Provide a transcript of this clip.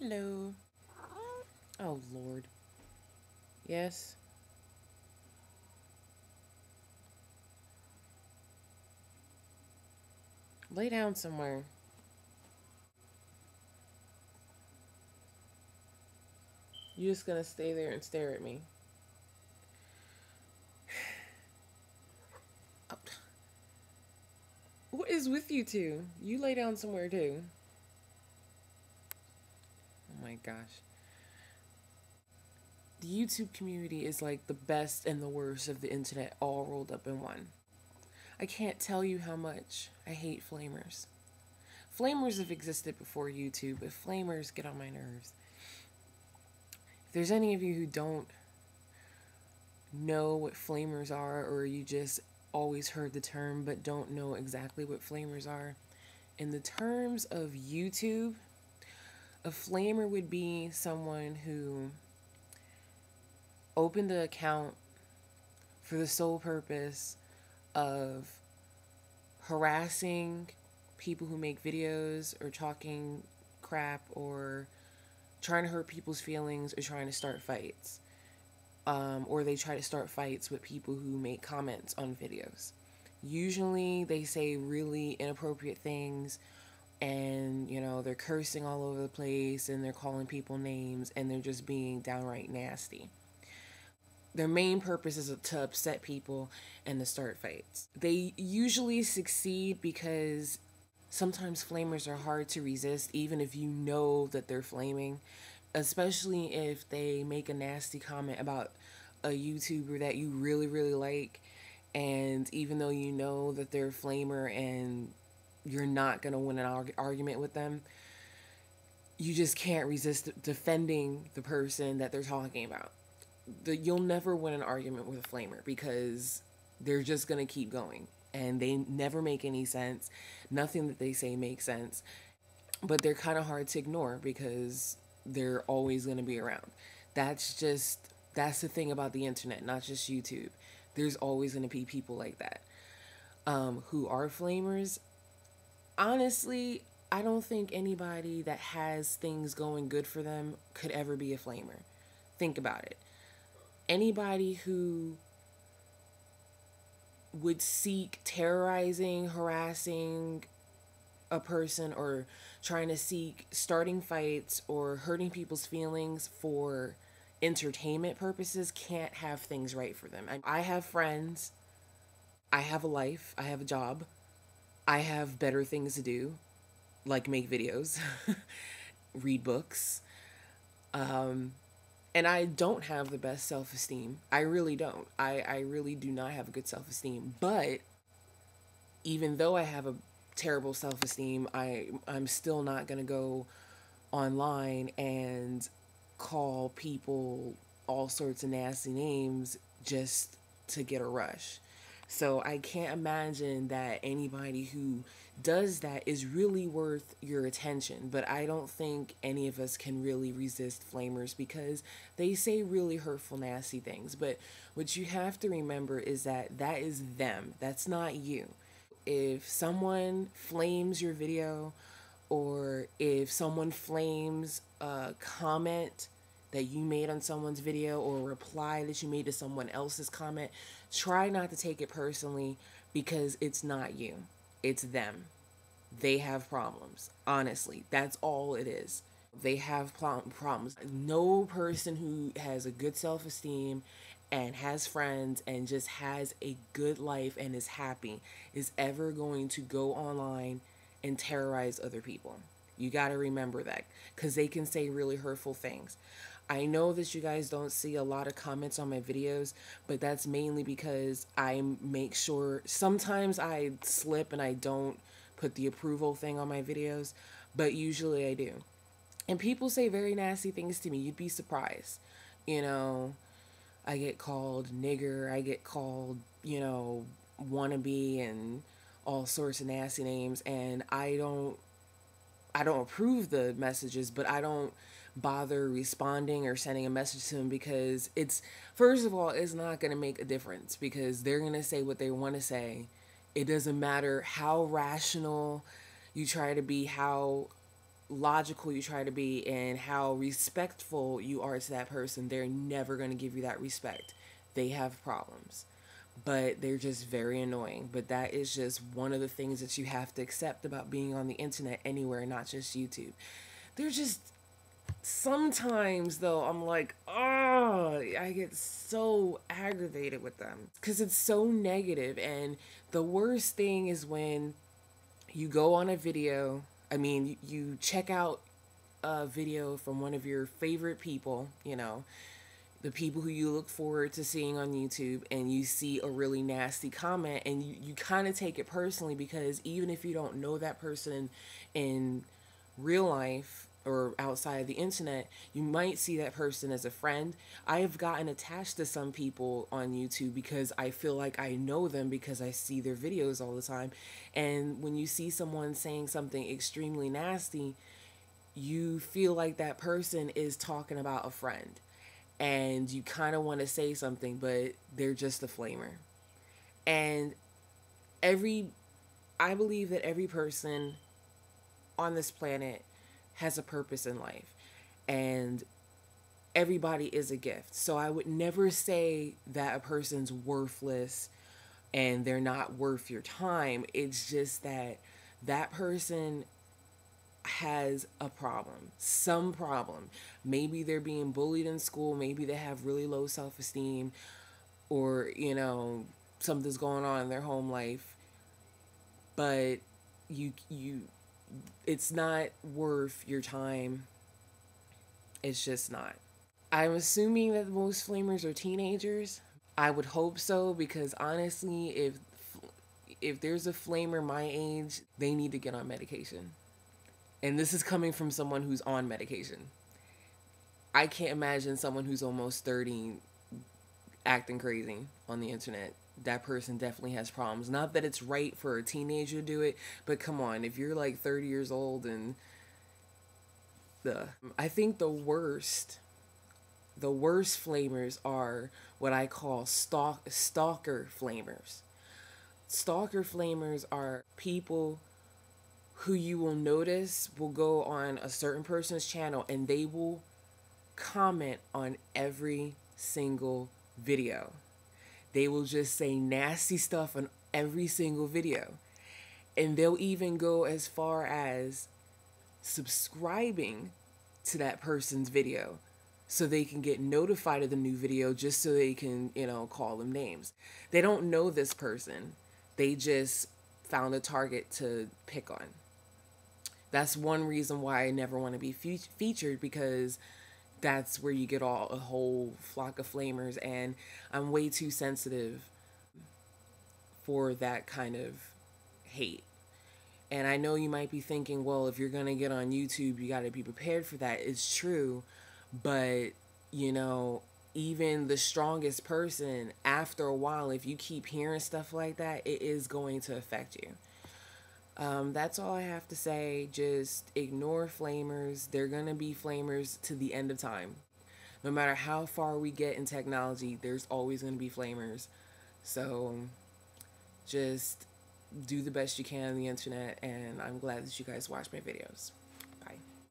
Hello. Oh, Lord. Yes. Lay down somewhere. You just gonna stay there and stare at me. Oh, what is with you two? You lay down somewhere too. Oh my gosh. The YouTube community is like the best and the worst of the internet all rolled up in one. I can't tell you how much I hate flamers. Flamers have existed before YouTube, but flamers get on my nerves. If there's any of you who don't know what flamers are, or you just always heard the term but don't know exactly what flamers are, in the terms of YouTube, a flamer would be someone who opened an account for the sole purpose of harassing people who make videos or talking crap or trying to hurt people's feelings or trying to start fights. Or they try to start fights with people who make comments on videos. Usually they say really inappropriate things and, they're cursing all over the place and they're calling people names and they're just being downright nasty. Their main purpose is to upset people and to start fights. They usually succeed because sometimes flamers are hard to resist, even if you know that they're flaming, especially if they make a nasty comment about a YouTuber that you really, really like. And even though you know that they're a flamer and you're not going to win an argument with them, you just can't resist defending the person that they're talking about. You'll never win an argument with a flamer because they're just going to keep going and they never make any sense. Nothing that they say makes sense, but they're kind of hard to ignore because they're always going to be around. That's the thing about the internet, not just YouTube. There's always going to be people like that who are flamers. Honestly, I don't think anybody that has things going good for them could ever be a flamer. Think about it. Anybody who would seek terrorizing, harassing a person, or trying to seek starting fights or hurting people's feelings for entertainment purposes can't have things right for them. I have friends, I have a life, I have a job, I have better things to do, like make videos, read books, and I don't have the best self-esteem. I really don't. I really do not have a good self-esteem. But even though I have a terrible self-esteem, I'm still not going to go online and call people all sorts of nasty names just to get a rush. So I can't imagine that anybody who does that is really worth your attention. But I don't think any of us can really resist flamers because they say really hurtful, nasty things. But what you have to remember is that that is them. That's not you. If someone flames your video or if someone flames a comment that you made on someone's video or a reply that you made to someone else's comment, try not to take it personally because it's not you. It's them. They have problems. Honestly, that's all it is. They have problems. No person who has a good self esteem and has friends and just has a good life and is happy is ever going to go online and terrorize other people. You got to remember that because they can say really hurtful things. I know that you guys don't see a lot of comments on my videos, but that's mainly because I make sure sometimes I slip and I don't put the approval thing on my videos, but usually I do. And people say very nasty things to me. You'd be surprised. You know, I get called nigger, I get called, wannabe and all sorts of nasty names, and I don't approve the messages, but I don't bother responding or sending a message to them because it's, first of all, it's not going to make a difference because they're going to say what they want to say. It doesn't matter how rational you try to be, how logical you try to be and how respectful you are to that person, they're never going to give you that respect. They have problems, but they're just very annoying. But that is just one of the things that you have to accept about being on the internet anywhere, not just YouTube. They're just sometimes though I'm like, oh, I get so aggravated with them because it's so negative. And the worst thing is when you go on a video, I mean, you check out a video from one of your favorite people, you know, the people who you look forward to seeing on YouTube, and you see a really nasty comment, and you kind of take it personally because even if you don't know that person in real life or outside of the internet, you might see that person as a friend. I have gotten attached to some people on YouTube because I feel like I know them because I see their videos all the time. And when you see someone saying something extremely nasty, you feel like that person is talking about a friend. And you kind of want to say something, but they're just a flamer. And I believe that every person on this planet has a purpose in life, and everybody is a gift. So I would never say that a person's worthless and they're not worth your time. It's just that that person has a problem, some problem. Maybe they're being bullied in school, maybe they have really low self-esteem, or you know, something's going on in their home life, but you it's not worth your time. It's just not. I'm assuming that most flamers are teenagers. I would hope so, because honestly, if there's a flamer my age, they need to get on medication. And this is coming from someone who's on medication. I can't imagine someone who's almost 30 acting crazy on the internet. That person definitely has problems. Not that it's right for a teenager to do it, but come on, if you're like 30 years old and I think the worst flamers are what I call stalker flamers. Stalker flamers are people who you will notice will go on a certain person's channel and they will comment on every single video. They will just say nasty stuff on every single video. And they'll even go as far as subscribing to that person's video so they can get notified of the new video, just so they can, you know, call them names. They don't know this person. They just found a target to pick on. That's one reason why I never want to be featured, because that's where you get a whole flock of flamers, and I'm way too sensitive for that kind of hate. And I know you might be thinking, well, if you're going to get on YouTube, you got to be prepared for that. It's true, but, you know, even the strongest person, after a while, if you keep hearing stuff like that, it is going to affect you. That's all I have to say. Just ignore flamers. They're going to be flamers to the end of time. No matter how far we get in technology, there's always going to be flamers. So just do the best you can on the internet, and I'm glad that you guys watch my videos.